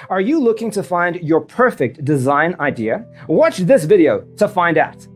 Are you looking to find your perfect design idea? Watch this video to find out.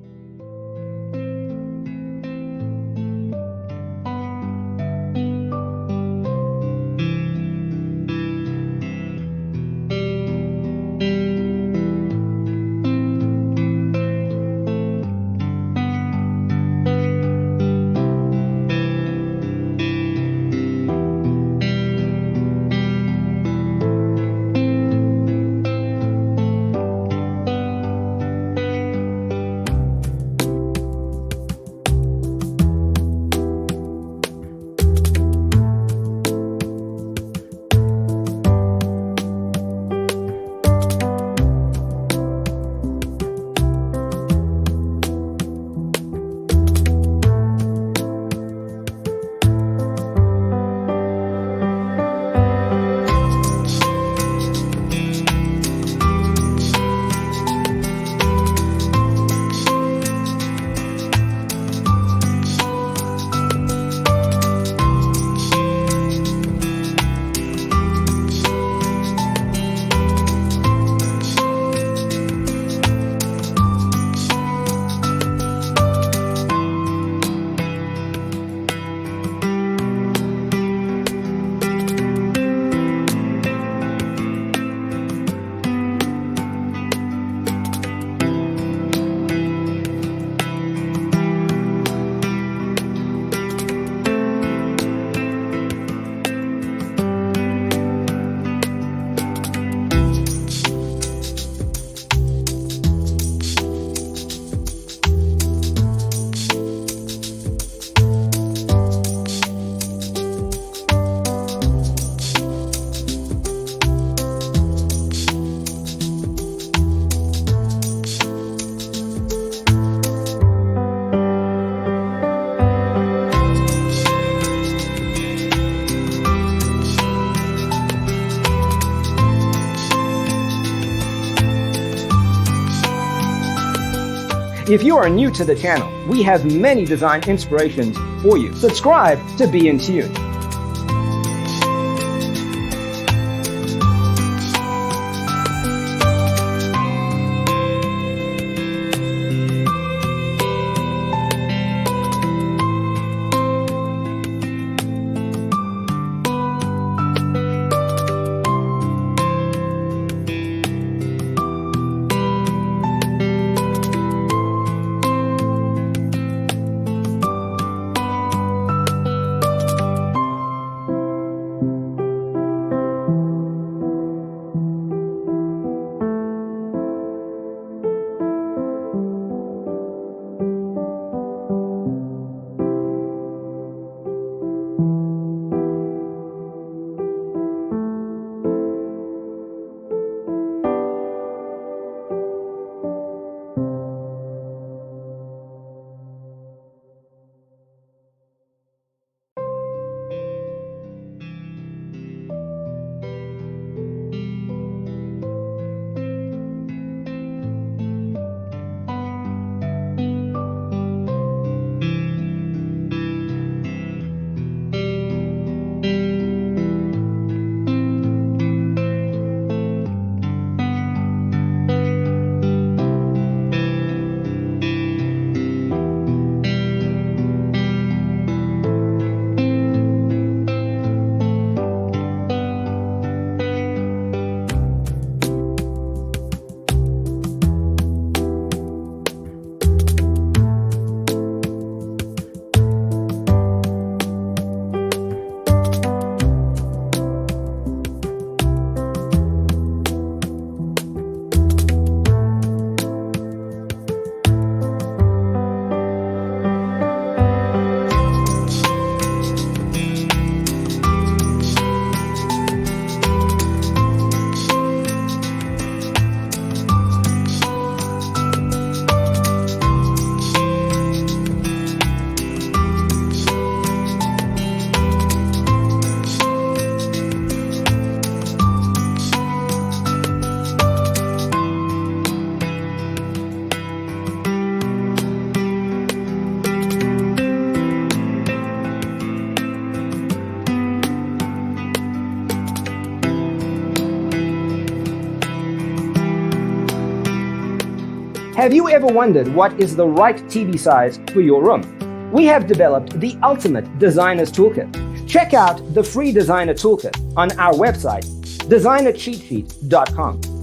If you are new to the channel, we have many design inspirations for you. Subscribe to be in tune. Have you ever wondered what is the right TV size for your room? We have developed the ultimate designer's toolkit. Check out the free designer toolkit on our website, designercheatsheet.com.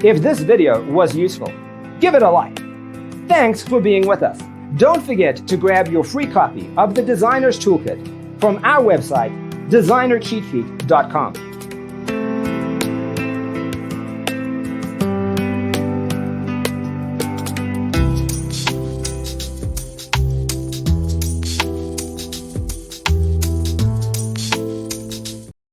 If this video was useful, give it a like. Thanks for being with us. Don't forget to grab your free copy of the Designer's Toolkit from our website, designercheatsheet.com.